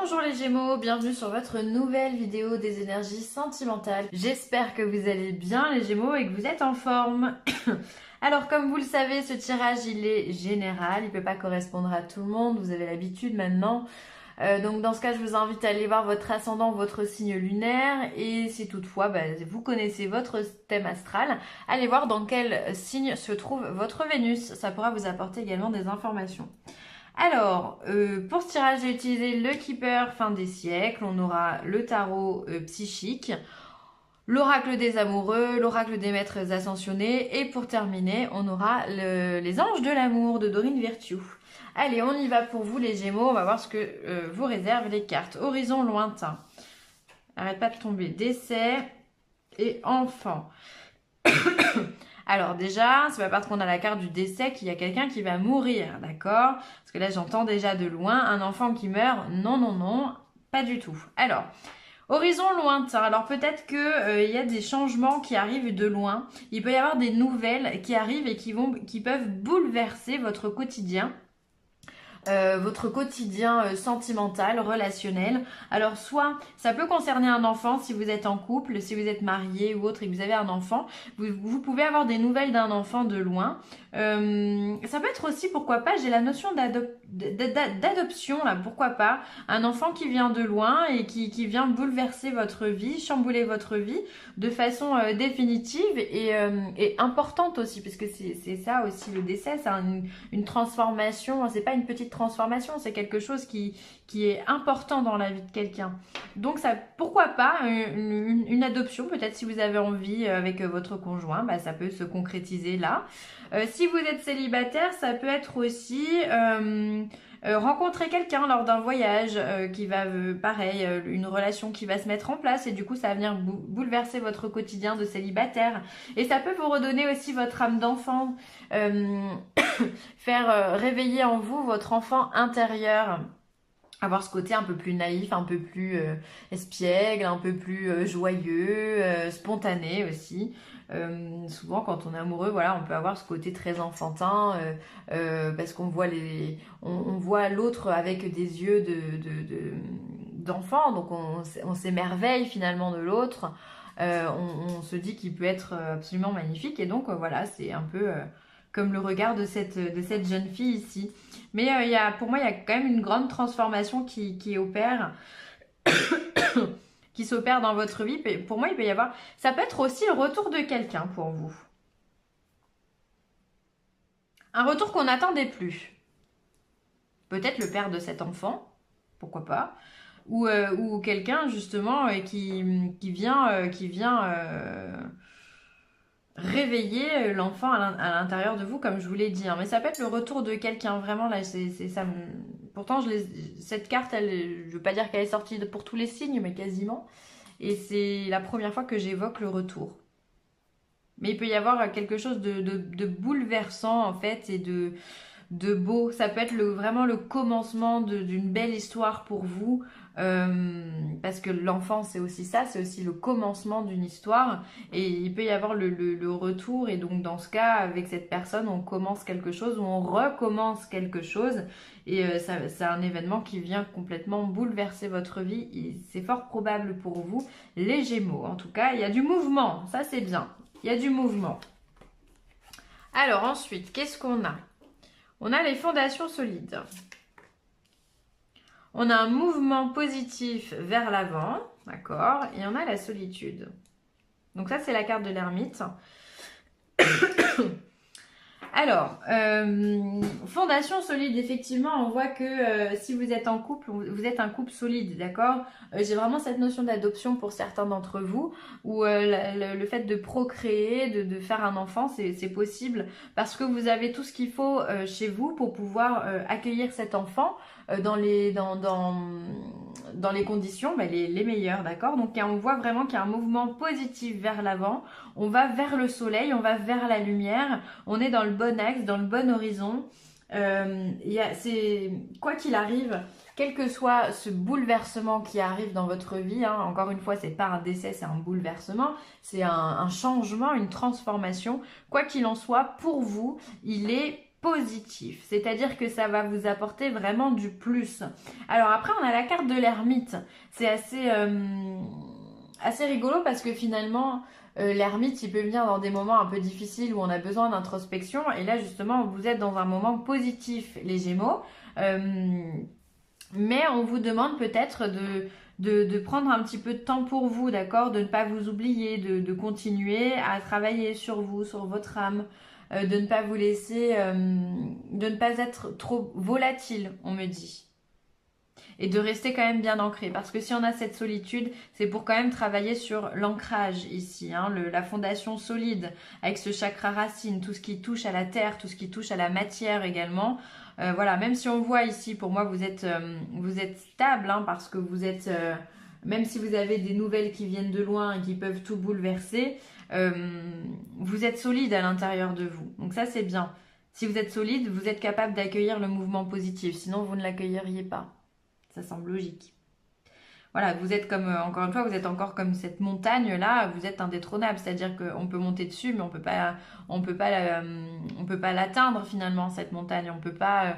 Bonjour les Gémeaux, bienvenue sur votre nouvelle vidéo des énergies sentimentales. J'espère que vous allez bien les Gémeaux et que vous êtes en forme. Alors comme vous le savez, ce tirage il est général, il ne peut pas correspondre à tout le monde, vous avez l'habitude maintenant. Donc dans ce cas, je vous invite à aller voir votre ascendant, votre signe lunaire et si toutefois vous connaissez votre thème astral, allez voir dans quel signe se trouve votre Vénus, ça pourra vous apporter également des informations. Alors, pour ce tirage, j'ai utilisé le Keeper fin des siècles. On aura le tarot psychique, l'oracle des amoureux, l'oracle des maîtres ascensionnés. Et pour terminer, on aura les anges de l'amour de Dorine Virtue. Allez, on y va pour vous les Gémeaux. On va voir ce que vous réservent les cartes. Horizon lointain. Arrête pas de tomber. Décès et enfant. Alors déjà, c'est pas parce qu'on a la carte du décès qu'il y a quelqu'un qui va mourir, d'accord? Parce que là, j'entends déjà de loin un enfant qui meurt. Non, non, non, pas du tout. Alors, horizon lointain. Alors peut-être que y a des changements qui arrivent de loin. Il peut y avoir des nouvelles qui arrivent et qui peuvent bouleverser votre quotidien. Votre quotidien sentimental, relationnel. Alors soit ça peut concerner un enfant si vous êtes en couple, si vous êtes marié ou autre et que vous avez un enfant, vous pouvez avoir des nouvelles d'un enfant de loin. Ça peut être aussi, pourquoi pas, j'ai la notion d'adoption là, pourquoi pas, un enfant qui vient de loin et qui vient bouleverser votre vie, chambouler votre vie de façon définitive et importante aussi, parce que c'est ça aussi le décès, c'est une transformation, c'est pas une petite transformation, c'est quelque chose qui est important dans la vie de quelqu'un. Donc ça, pourquoi pas une adoption, peut-être si vous avez envie avec votre conjoint, ça peut se concrétiser là. Si vous êtes célibataire, ça peut être aussi rencontrer quelqu'un lors d'un voyage qui va, pareil, une relation qui va se mettre en place et du coup ça va venir bouleverser votre quotidien de célibataire. Et ça peut vous redonner aussi votre âme d'enfant, faire réveiller en vous votre enfant intérieur. Avoir ce côté un peu plus naïf, un peu plus espiègle, un peu plus joyeux, spontané aussi. Souvent quand on est amoureux, voilà, on peut avoir ce côté très enfantin parce qu'on voit on voit l'autre avec des yeux d'enfant, donc on s'émerveille finalement de l'autre. On se dit qu'il peut être absolument magnifique et donc voilà, c'est un peu comme le regard de cette jeune fille ici. Mais pour moi, il y a quand même une grande transformation qui opère, qui s'opère dans votre vie. Pour moi, il peut y avoir... Ça peut être aussi le retour de quelqu'un pour vous. Un retour qu'on n'attendait plus. Peut-être le père de cet enfant, pourquoi pas. Ou quelqu'un, justement, qui vient réveiller l'enfant à l'intérieur de vous, comme je vous l'ai dit. Mais ça peut être le retour de quelqu'un, vraiment, là, c'est ça. Pourtant, cette carte, je ne veux pas dire qu'elle est sortie pour tous les signes, mais quasiment. Et c'est la première fois que j'évoque le retour. Mais il peut y avoir quelque chose de bouleversant, en fait, et de beau. Ça peut être vraiment le commencement d'une belle histoire pour vous. Parce que l'enfant c'est aussi ça, c'est aussi le commencement d'une histoire et il peut y avoir le retour et donc dans ce cas avec cette personne on commence quelque chose ou on recommence quelque chose et c'est un événement qui vient complètement bouleverser votre vie et c'est fort probable pour vous les Gémeaux. En tout cas il y a du mouvement, ça c'est bien, il y a du mouvement. Alors ensuite qu'est-ce qu'on a? On a les fondations solides. On a un mouvement positif vers l'avant, d'accord? Et on a la solitude. Donc ça, c'est la carte de l'ermite. Alors, fondation solide, effectivement, on voit que si vous êtes en couple, vous êtes un couple solide, d'accord? J'ai vraiment cette notion d'adoption pour certains d'entre vous, où le fait de procréer, de faire un enfant, c'est possible, parce que vous avez tout ce qu'il faut chez vous pour pouvoir accueillir cet enfant dans les conditions les meilleures, d'accord? Donc on voit vraiment qu'il y a un mouvement positif vers l'avant, on va vers le soleil, on va vers la lumière, on est dans le bon axe, dans le bon horizon. Quoi qu'il arrive, quel que soit ce bouleversement qui arrive dans votre vie, encore une fois, c'est pas un décès, c'est un bouleversement, c'est un changement, une transformation. Quoi qu'il en soit, pour vous, il est positif, c'est-à-dire que ça va vous apporter vraiment du plus. Alors après, on a la carte de l'ermite. C'est assez rigolo parce que finalement, l'ermite, il peut venir dans des moments un peu difficiles où on a besoin d'introspection. Et là, justement, vous êtes dans un moment positif, les Gémeaux. Mais on vous demande peut-être de prendre un petit peu de temps pour vous, d'accord? De ne pas vous oublier, de continuer à travailler sur vous, sur votre âme, de ne pas vous laisser, de ne pas être trop volatile, on me dit. Et de rester quand même bien ancré. Parce que si on a cette solitude, c'est pour quand même travailler sur l'ancrage ici, hein, la fondation solide, avec ce chakra racine, tout ce qui touche à la terre, tout ce qui touche à la matière également. Voilà, même si on voit ici, pour moi, vous êtes stable, hein, parce que vous êtes, même si vous avez des nouvelles qui viennent de loin et qui peuvent tout bouleverser, vous êtes solide à l'intérieur de vous. Donc ça, c'est bien. Si vous êtes solide, vous êtes capable d'accueillir le mouvement positif. Sinon, vous ne l'accueilleriez pas. Ça semble logique. Voilà, vous êtes comme, encore une fois, vous êtes encore comme cette montagne-là, vous êtes indétrônable. C'est-à-dire qu'on peut monter dessus, mais on peut pas l'atteindre finalement, cette montagne. On peut pas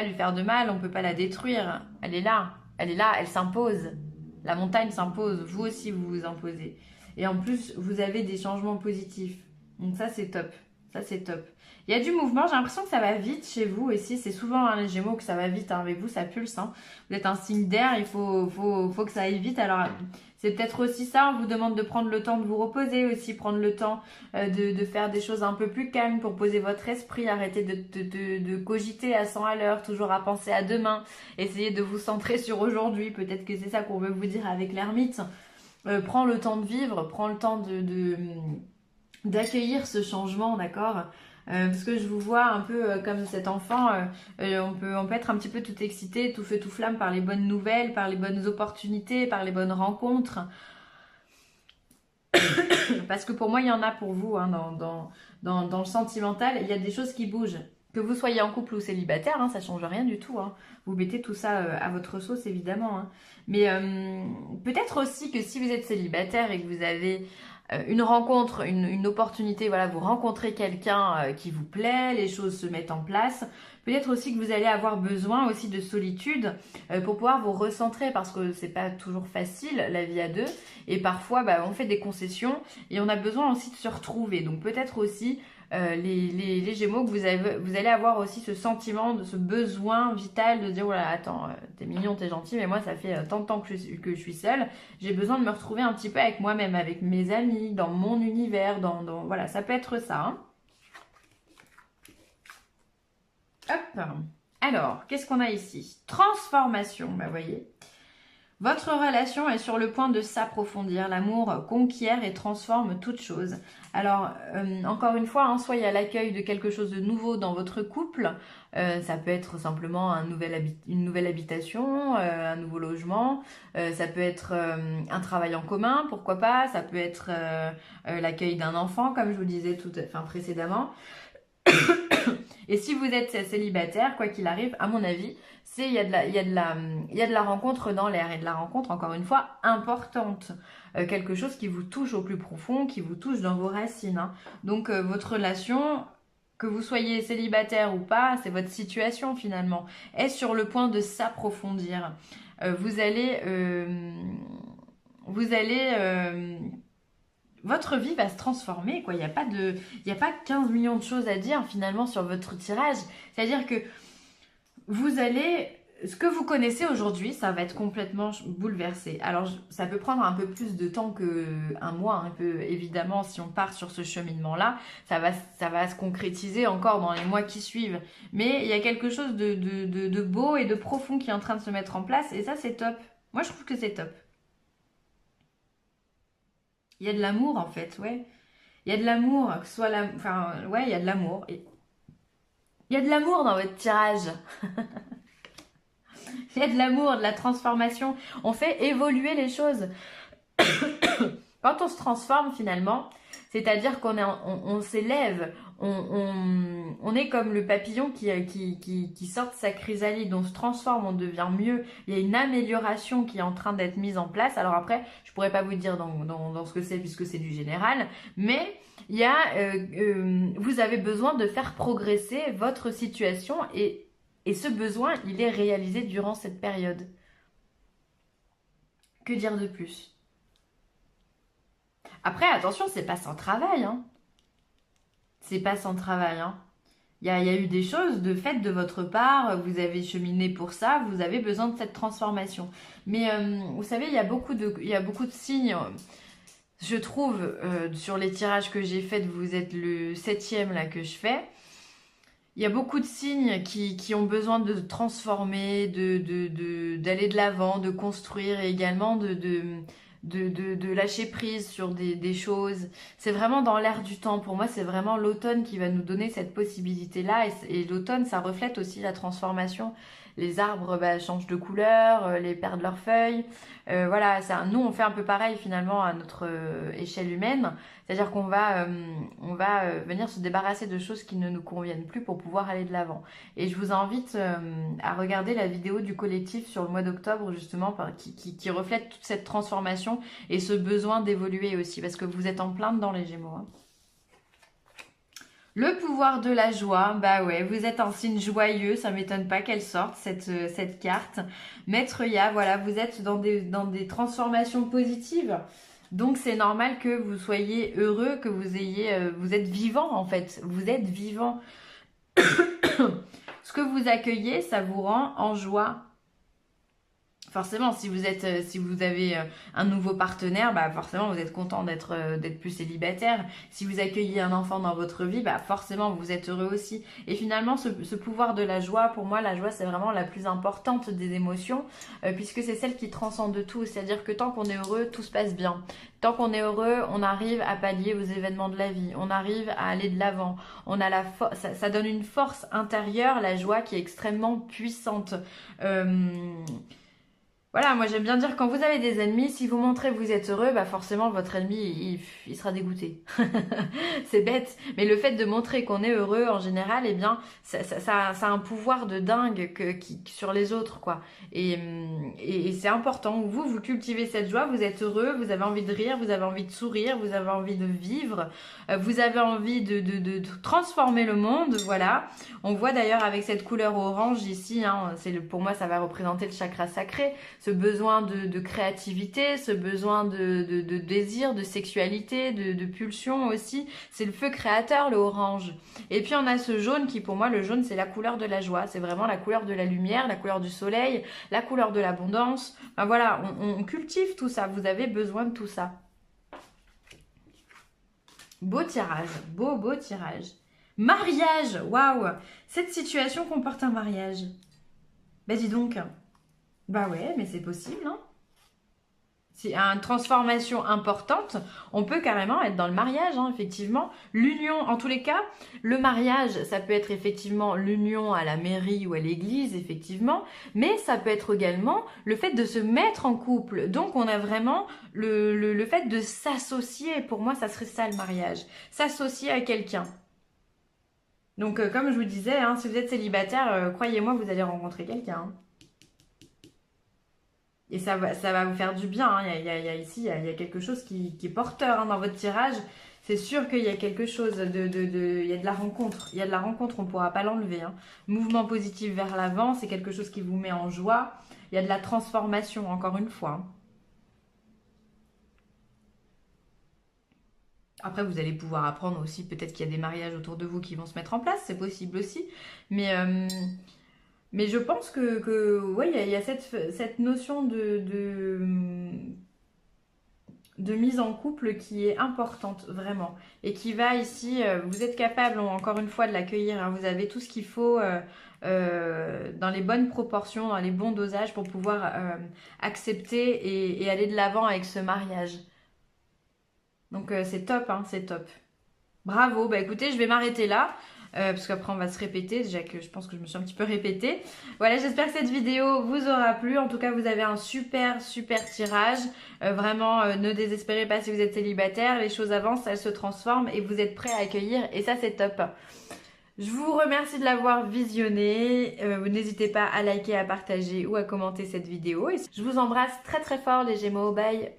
lui faire de mal, on peut pas la détruire. Elle est là, elle s'impose. La montagne s'impose, vous aussi vous vous imposez. Et en plus, vous avez des changements positifs. Donc ça, c'est top. Ça, c'est top. Il y a du mouvement, j'ai l'impression que ça va vite chez vous. Ici, c'est souvent hein, les Gémeaux que ça va vite. Hein, avec vous, ça pulse. Hein. Vous êtes un signe d'air, il faut que ça aille vite. Alors, c'est peut-être aussi ça. On vous demande de prendre le temps de vous reposer aussi. Prendre le temps de faire des choses un peu plus calmes pour poser votre esprit. Arrêter de cogiter à 100 à l'heure. Toujours à penser à demain. Essayez de vous centrer sur aujourd'hui. Peut-être que c'est ça qu'on veut vous dire avec l'ermite. Prends le temps de vivre. Prends le temps d'accueillir ce changement, d'accord parce que je vous vois un peu comme cet enfant, on peut être un petit peu tout excité, tout feu, tout flamme par les bonnes nouvelles, par les bonnes opportunités, par les bonnes rencontres. Parce que pour moi, il y en a pour vous, hein, dans le sentimental, il y a des choses qui bougent. Que vous soyez en couple ou célibataire, hein, ça ne change rien du tout. Hein. Vous mettez tout ça à votre sauce, évidemment. Hein. Mais peut-être aussi que si vous êtes célibataire et que vous avez une rencontre, une opportunité, voilà, vous rencontrez quelqu'un qui vous plaît, les choses se mettent en place. Peut-être aussi que vous allez avoir besoin aussi de solitude pour pouvoir vous recentrer parce que c'est pas toujours facile la vie à deux et parfois on fait des concessions et on a besoin aussi de se retrouver. Donc peut-être aussi les Gémeaux que vous allez avoir aussi ce sentiment, de ce besoin vital de dire voilà attends t'es mignon, t'es gentil mais moi ça fait tant de temps que je suis seule, j'ai besoin de me retrouver un petit peu avec moi-même, avec mes amis, dans mon univers, voilà ça peut être ça. Hein. Hop. Alors qu'est-ce qu'on a ici? Transformation, vous voyez. Votre relation est sur le point de s'approfondir. L'amour conquiert et transforme toute chose. Alors, encore une fois, hein, soit il y a l'accueil de quelque chose de nouveau dans votre couple. Ça peut être simplement une nouvelle habitation, un nouveau logement. Ça peut être un travail en commun, pourquoi pas. Ça peut être l'accueil d'un enfant, comme je vous disais précédemment. Et si vous êtes célibataire, quoi qu'il arrive, à mon avis, il y a de la rencontre dans l'air et de la rencontre, encore une fois, importante. Quelque chose qui vous touche au plus profond, qui vous touche dans vos racines. Hein. Donc, votre relation, que vous soyez célibataire ou pas, c'est votre situation finalement, est sur le point de s'approfondir. Vous allez votre vie va se transformer, quoi. Il n'y a pas 15 millions de choses à dire finalement sur votre tirage. C'est-à-dire que ce que vous connaissez aujourd'hui, ça va être complètement bouleversé. Alors, ça peut prendre un peu plus de temps qu'un mois, un peu évidemment, si on part sur ce cheminement-là, ça va se concrétiser encore dans les mois qui suivent. Mais il y a quelque chose de beau et de profond qui est en train de se mettre en place, et ça, c'est top. Moi, je trouve que c'est top. Il y a de l'amour en fait, ouais. Il y a de l'amour, que ce soit ouais, il y a de l'amour. Il y a de l'amour dans votre tirage. Il y a de l'amour, de la transformation. On fait évoluer les choses. Quand on se transforme finalement, c'est-à-dire on s'élève, on est comme le papillon qui sort de sa chrysalide, on se transforme, on devient mieux. Il y a une amélioration qui est en train d'être mise en place. Alors après, je pourrais pas vous dire dans ce que c'est puisque c'est du général, mais Il y a, vous avez besoin de faire progresser votre situation et ce besoin, il est réalisé durant cette période. Que dire de plus? Après, attention, c'est pas sans travail, hein. C'est pas sans travail, hein. Il y a eu des choses de fait de votre part, vous avez cheminé pour ça, vous avez besoin de cette transformation. Mais vous savez, il y a beaucoup de signes, je trouve, sur les tirages que j'ai faits, vous êtes le 7e là que je fais. Il y a beaucoup de signes qui ont besoin de transformer, d'aller de l'avant, de construire et également de lâcher prise sur des choses. C'est vraiment dans l'air du temps. Pour moi, c'est vraiment l'automne qui va nous donner cette possibilité-là. Et l'automne, ça reflète aussi la transformation. Les arbres changent de couleur, les perdent leurs feuilles. Voilà, nous, on fait un peu pareil finalement à notre échelle humaine. C'est-à-dire qu'on va, venir se débarrasser de choses qui ne nous conviennent plus pour pouvoir aller de l'avant. Et je vous invite à regarder la vidéo du collectif sur le mois d'octobre, justement, qui reflète toute cette transformation et ce besoin d'évoluer aussi, parce que vous êtes en plein dedans, les Gémeaux. Hein. Le pouvoir de la joie, bah ouais, vous êtes un signe joyeux, ça m'étonne pas qu'elle sorte, cette carte. Maître Ya, voilà, vous êtes dans des transformations positives. Donc c'est normal que vous soyez heureux, que vous êtes vivant en fait. Vous êtes vivant. Ce que vous accueillez, ça vous rend en joie. Forcément, si vous avez un nouveau partenaire, bah forcément vous êtes content d'être plus célibataire. Si vous accueillez un enfant dans votre vie, bah forcément vous êtes heureux aussi. Et finalement, ce pouvoir de la joie, pour moi, la joie c'est vraiment la plus importante des émotions, puisque c'est celle qui transcende tout. C'est-à-dire que tant qu'on est heureux, tout se passe bien. Tant qu'on est heureux, on arrive à pallier aux événements de la vie. On arrive à aller de l'avant. On a ça donne une force intérieure, la joie qui est extrêmement puissante. Voilà, moi j'aime bien dire quand vous avez des ennemis, si vous montrez que vous êtes heureux, bah forcément votre ennemi il sera dégoûté. C'est bête, mais le fait de montrer qu'on est heureux en général, eh bien ça a un pouvoir de dingue sur les autres quoi. Et c'est important. Vous cultivez cette joie, vous êtes heureux, vous avez envie de rire, vous avez envie de sourire, vous avez envie de vivre, vous avez envie de transformer le monde, voilà. On voit d'ailleurs avec cette couleur orange ici, hein, pour moi ça va représenter le chakra sacré. Ce besoin de créativité, ce besoin de désir, de sexualité, de pulsion aussi. C'est le feu créateur, le orange. Et puis on a ce jaune qui, pour moi, le jaune, c'est la couleur de la joie. C'est vraiment la couleur de la lumière, la couleur du soleil, la couleur de l'abondance. Enfin, voilà, on cultive tout ça. Vous avez besoin de tout ça. Beau tirage, beau tirage. Mariage, waouh! Cette situation comporte un mariage. Ben dis donc. Bah ouais, mais c'est possible, hein. C'est une transformation importante. On peut carrément être dans le mariage, hein, effectivement. L'union, en tous les cas, le mariage, ça peut être effectivement l'union à la mairie ou à l'église, effectivement. Mais ça peut être également le fait de se mettre en couple. Donc, on a vraiment le fait de s'associer. Pour moi, ça serait ça le mariage. S'associer à quelqu'un. Donc, comme je vous disais, hein, si vous êtes célibataire, croyez-moi, vous allez rencontrer quelqu'un. Hein. Et ça va vous faire du bien. Hein. Ici, il y a quelque chose qui est porteur hein, dans votre tirage. C'est sûr qu'il y a quelque chose il y a de la rencontre. Il y a de la rencontre, on ne pourra pas l'enlever. Hein. Mouvement positif vers l'avant, c'est quelque chose qui vous met en joie. Il y a de la transformation, encore une fois. Hein. Après, vous allez pouvoir apprendre aussi, peut-être qu'il y a des mariages autour de vous qui vont se mettre en place. C'est possible aussi. Mais je pense que ouais, il y a cette notion de mise en couple qui est importante, vraiment. Et qui va ici, vous êtes capable, encore une fois, de l'accueillir. Hein, vous avez tout ce qu'il faut dans les bonnes proportions, dans les bons dosages pour pouvoir accepter et aller de l'avant avec ce mariage. Donc c'est top, hein, c'est top. Bravo, bah écoutez, je vais m'arrêter là. Parce qu'après on va se répéter, déjà que je pense que je me suis un petit peu répétée. Voilà, j'espère que cette vidéo vous aura plu. En tout cas, vous avez un super tirage. Vraiment, ne désespérez pas si vous êtes célibataire. Les choses avancent, elles se transforment et vous êtes prêts à accueillir. Et ça, c'est top. Je vous remercie de l'avoir visionné. N'hésitez pas à liker, à partager ou à commenter cette vidéo. Et je vous embrasse très fort les Gémeaux. Bye!